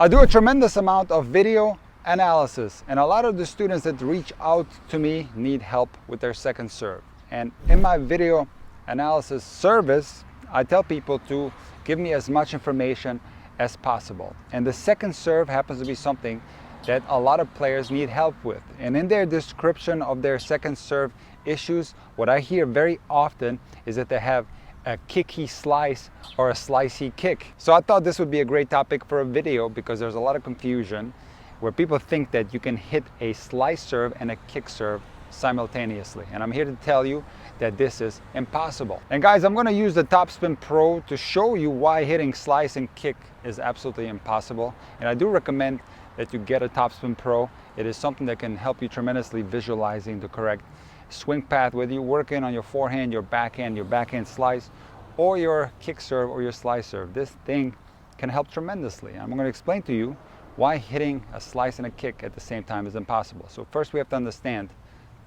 I do a tremendous amount of video analysis, and a lot of the students that reach out to me need help with their second serve. And in my video analysis service, I tell people to give me as much information as possible. And the second serve happens to be something that a lot of players need help with. And in their description of their second serve issues, what I hear very often is that they have a kicky slice or a slicey kick. So I thought this would be a great topic for a video because there's a lot of confusion where people think that you can hit a slice serve and a kick serve simultaneously. And I'm here to tell you that this is impossible. And guys, I'm going to use the Topspin Pro to show you why hitting slice and kick is absolutely impossible. And I do recommend that you get a Topspin Pro. It is something that can help you tremendously visualizing the correct swing path, whether you're working on your forehand, your backhand slice, or your kick serve or your slice serve. This thing can help tremendously. I'm going to explain to you why hitting a slice and a kick at the same time is impossible. So first we have to understand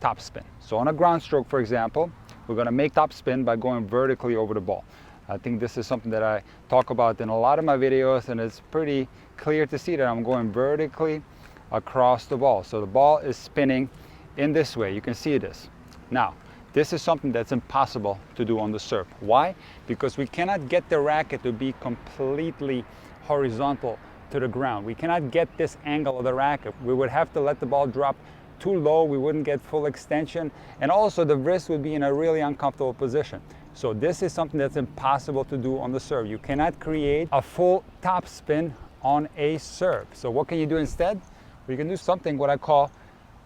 topspin. So on a ground stroke, for example, we're going to make topspin by going vertically over the ball. I think this is something that I talk about in a lot of my videos, and it's pretty clear to see that I'm going vertically across the ball. So the ball is spinning in this way. You can see this. Now, this is something that's impossible to do on the serve. Why? Because we cannot get the racket to be completely horizontal to the ground. We cannot get this angle of the racket. We would have to let the ball drop too low. We wouldn't get full extension. And also the wrist would be in a really uncomfortable position. So this is something that's impossible to do on the serve. You cannot create a full topspin on a serve. So what can you do instead? We can do something what I call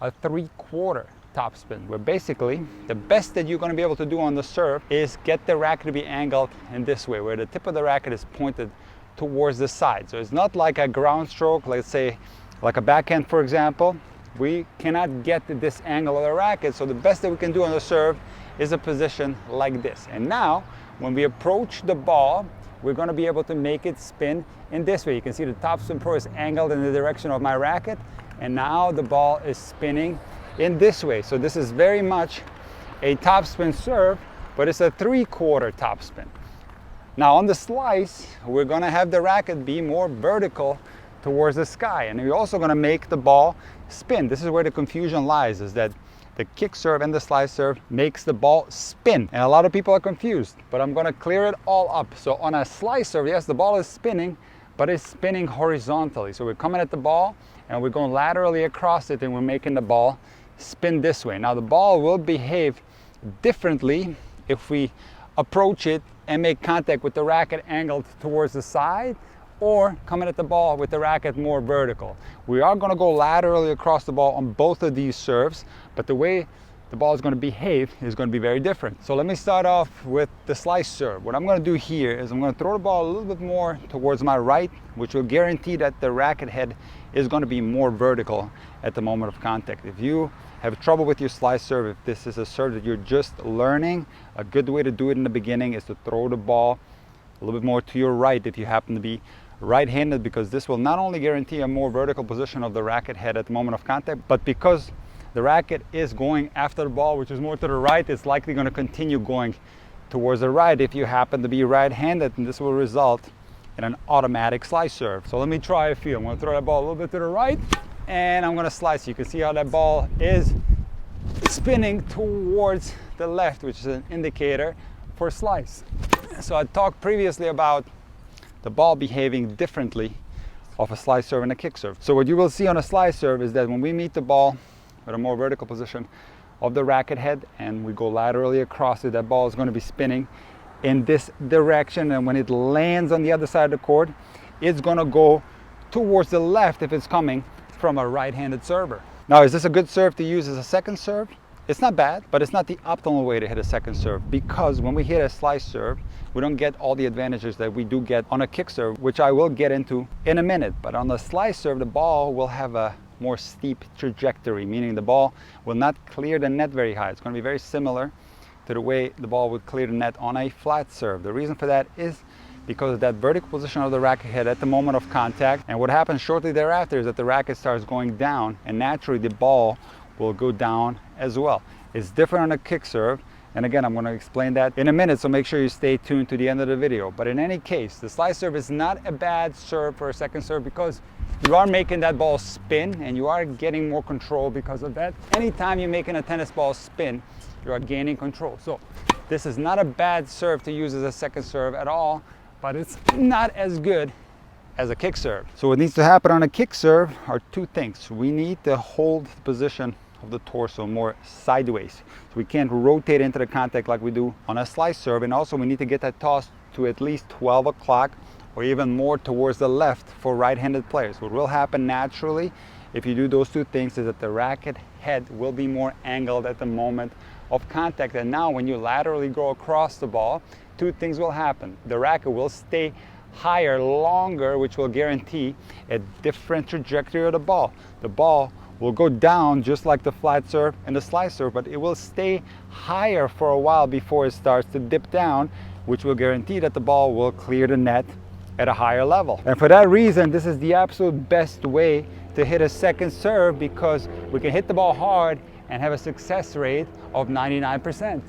a 3/4 topspin, where basically the best that you're going to be able to do on the serve is get the racket to be angled in this way, where the tip of the racket is pointed towards the side. So it's not like a ground stroke, let's say like a backhand, for example. We cannot get this angle of the racket, so the best that we can do on the serve is a position like this. And now when we approach the ball, we're going to be able to make it spin in this way. You can see the Topspin Pro is angled in the direction of my racket, and now the ball is spinning in this way. So this is very much a topspin serve, but it's a 3/4 topspin. Now on the slice, we're going to have the racket be more vertical towards the sky, and we're also going to make the ball spin. This is where the confusion lies, is that the kick serve and the slice serve makes the ball spin, and a lot of people are confused, but I'm going to clear it all up. So on a slice serve, yes, the ball is spinning, but it's spinning horizontally. So we're coming at the ball and we're going laterally across it, and we're making the ball spin this way. Now the ball will behave differently if we approach it and make contact with the racket angled towards the side, or coming at the ball with the racket more vertical. We are going to go laterally across the ball on both of these serves, but the way the ball is going to behave is going to be very different. So let me start off with the slice serve. What I'm going to do here is I'm going to throw the ball a little bit more towards my right, which will guarantee that the racket head is going to be more vertical at the moment of contact. If you have trouble with your slice serve, if this is a serve that you're just learning, a good way to do it in the beginning is to throw the ball a little bit more to your right if you happen to be right-handed, because this will not only guarantee a more vertical position of the racket head at the moment of contact, but because the racket is going after the ball, which is more to the right, it's likely going to continue going towards the right if you happen to be right-handed, and this will result in an automatic slice serve. So let me try a few. I'm going to throw that ball a little bit to the right, and I'm going to slice. You can see how that ball is spinning towards the left, which is an indicator for slice. So I talked previously about the ball behaving differently of a slice serve and a kick serve. So what you will see on a slice serve is that when we meet the ball at a more vertical position of the racket head and we go laterally across it, that ball is going to be spinning in this direction, and when it lands on the other side of the court, it's going to go towards the left if it's coming from a right-handed server. Now, is this a good serve to use as a second serve? It's not bad, but it's not the optimal way to hit a second serve, because when we hit a slice serve, we don't get all the advantages that we do get on a kick serve, which I will get into in a minute. But on the slice serve, the ball will have a more steep trajectory, meaning the ball will not clear the net very high. It's going to be very similar to the way the ball would clear the net on a flat serve. The reason for that is because of that vertical position of the racket head at the moment of contact. And what happens shortly thereafter is that the racket starts going down, and naturally the ball will go down as well. It's different on a kick serve, And again, I'm going to explain that in a minute, so make sure you stay tuned to the end of the video. But in any case, the slice serve is not a bad serve for a second serve because you are making that ball spin and you are getting more control because of that. Anytime you're making a tennis ball spin, you are gaining control. So this is not a bad serve to use as a second serve at all, but it's not as good as a kick serve. So what needs to happen on a kick serve are two things. We need to hold the position of the torso more sideways, so we can't rotate into the contact like we do on a slice serve. And also we need to get that toss to at least 12 o'clock or even more towards the left for right-handed players. What will happen naturally if you do those two things is that the racket head will be more angled at the moment of contact. And now when you laterally go across the ball, two things will happen. The racket will stay higher longer, which will guarantee a different trajectory of the ball. The ball will go down just like the flat serve and the slice serve, but it will stay higher for a while before it starts to dip down, which will guarantee that the ball will clear the net at a higher level. And for that reason, this is the absolute best way to hit a second serve, because we can hit the ball hard and have a success rate of 99%.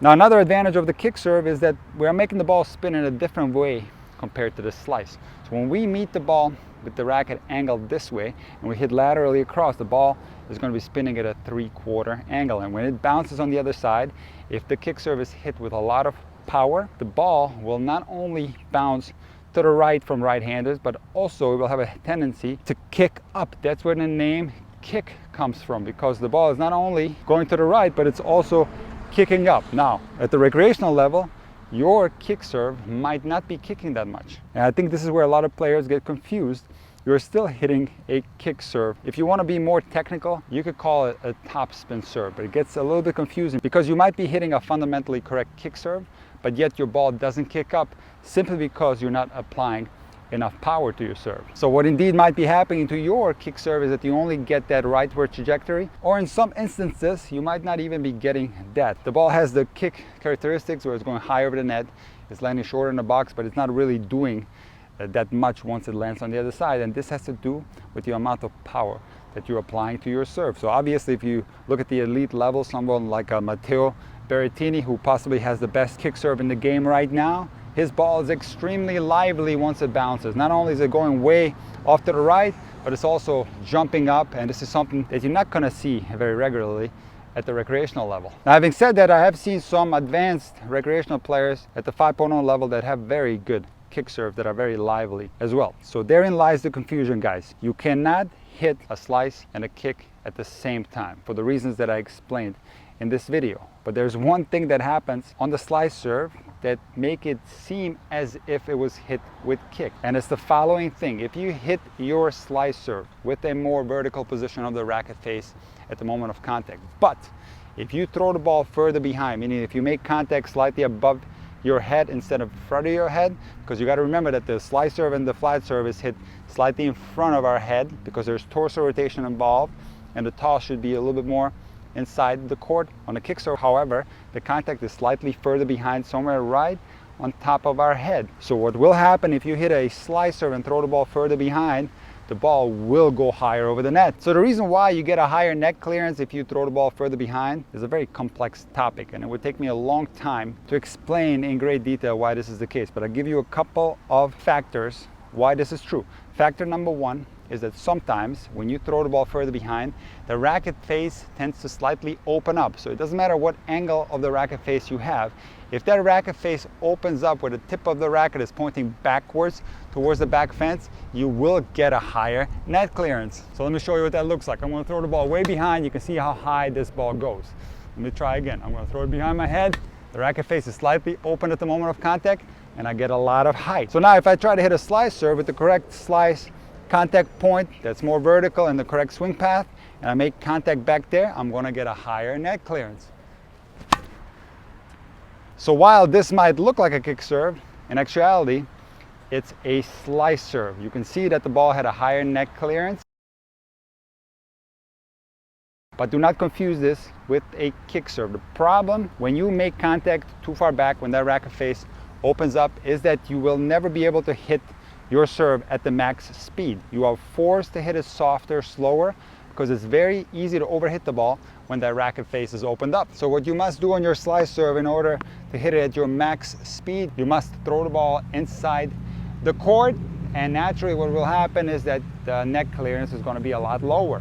Now, another advantage of the kick serve is that we are making the ball spin in a different way compared to the slice. So when we meet the ball with the racket angled this way and we hit laterally across, the ball is going to be spinning at a 3/4 angle. And when it bounces on the other side, if the kick serve is hit with a lot of power, the ball will not only bounce to the right from right-handers, but also it will have a tendency to kick up. That's where the name kick comes from, because the ball is not only going to the right, but it's also kicking up. Now, at the recreational level, your kick serve might not be kicking that much. And I think this is where a lot of players get confused. You're still hitting a kick serve. If you want to be more technical, you could call it a topspin serve, but it gets a little bit confusing because you might be hitting a fundamentally correct kick serve, but yet your ball doesn't kick up simply because you're not applying enough power to your serve. So what indeed might be happening to your kick serve is that you only get that rightward trajectory, or in some instances you might not even be getting that. The ball has the kick characteristics where it's going high over the net, it's landing short in the box, but it's not really doing that much once it lands on the other side. And this has to do with the amount of power that you're applying to your serve. So obviously, if you look at the elite level, someone like Matteo Berrettini, who possibly has the best kick serve in the game right now, his ball is extremely lively once it bounces. Not only is it going way off to the right, but it's also jumping up, and this is something that you're not going to see very regularly at the recreational level. Now, having said that, I have seen some advanced recreational players at the 5.0 level that have very good kick serve that are very lively as well. So therein lies the confusion, guys. You cannot hit a slice and a kick at the same time for the reasons that I explained in this video. But there's one thing that happens on the slice serve that make it seem as if it was hit with kick, and it's the following thing. If you hit your slice serve with a more vertical position of the racket face at the moment of contact, but if you throw the ball further behind, meaning if you make contact slightly above your head instead of in front of your head, because you got to remember that the slice serve and the flat serve is hit slightly in front of our head because there's torso rotation involved, and the toss should be a little bit more inside the court. On the kick serve, however, the contact is slightly further behind, somewhere right on top of our head. So what will happen if you hit a slice serve and throw the ball further behind, the ball will go higher over the net. So the reason why you get a higher net clearance if you throw the ball further behind is a very complex topic, and it would take me a long time to explain in great detail why this is the case. But I'll give you a couple of factors why this is true. Factor number one is that sometimes when you throw the ball further behind, the racket face tends to slightly open up. So it doesn't matter what angle of the racket face you have. If that racket face opens up where the tip of the racket is pointing backwards towards the back fence, you will get a higher net clearance. So let me show you what that looks like. I'm going to throw the ball way behind. You can see how high this ball goes. Let me try again. I'm going to throw it behind my head. The racket face is slightly open at the moment of contact, and I get a lot of height. So now if I try to hit a slice serve with the correct slice contact point that's more vertical and the correct swing path, and I make contact back there, I'm going to get a higher net clearance. So while this might look like a kick serve, in actuality it's a slice serve. You can see that the ball had a higher net clearance, but do not confuse this with a kick serve. The problem when you make contact too far back, when that racket face opens up, is that you will never be able to hit your serve at the max speed. You are forced to hit it softer, slower, because it's very easy to overhit the ball when that racket face is opened up. So what you must do on your slice serve in order to hit it at your max speed, you must throw the ball inside the court, and naturally what will happen is that the net clearance is going to be a lot lower.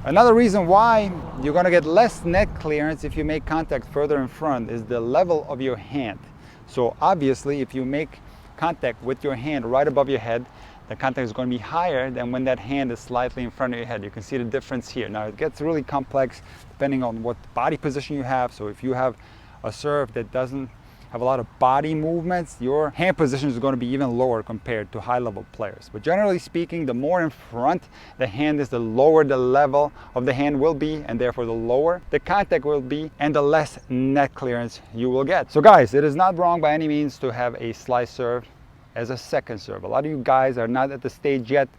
Another reason why you're going to get less net clearance if you make contact further in front is the level of your hand. So obviously if you make contact with your hand right above your head, the contact is going to be higher than when that hand is slightly in front of your head. You can see the difference here. Now it gets really complex depending on what body position you have. So if you have a serve that doesn't have a lot of body movements, your hand position is going to be even lower compared to high-level players. But generally speaking, the more in front the hand is, the lower the level of the hand will be, and therefore the lower the contact will be, and the less net clearance you will get. So guys, it is not wrong by any means to have a slice serve as a second serve. A lot of you guys are not at the stage yet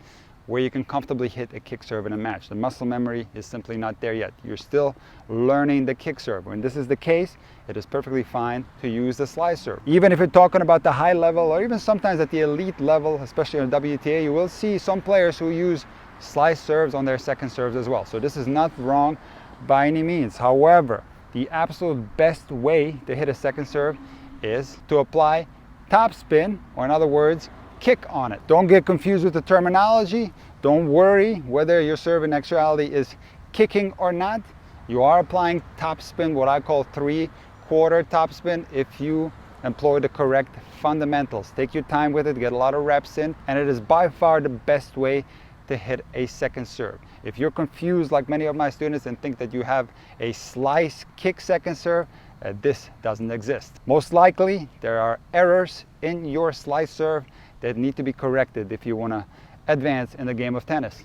where you can comfortably hit a kick serve in a match. The muscle memory is simply not there yet. You're still learning the kick serve. When this is the case, it is perfectly fine to use the slice serve. Even if you're talking about the high level, or even sometimes at the elite level, especially on WTA, you will see some players who use slice serves on their second serves as well. So this is not wrong by any means. However, the absolute best way to hit a second serve is to apply topspin, or in other words, kick on it. Don't get confused with the terminology. Don't worry whether your serve in actuality is kicking or not. You are applying topspin, what I call 3/4 topspin, if you employ the correct fundamentals. Take your time with it, get a lot of reps in, and it is by far the best way to hit a second serve. If you're confused like many of my students and think that you have a slice kick second serve, this doesn't exist. Most likely there are errors in your slice serve that need to be corrected if you want to advance in the game of tennis.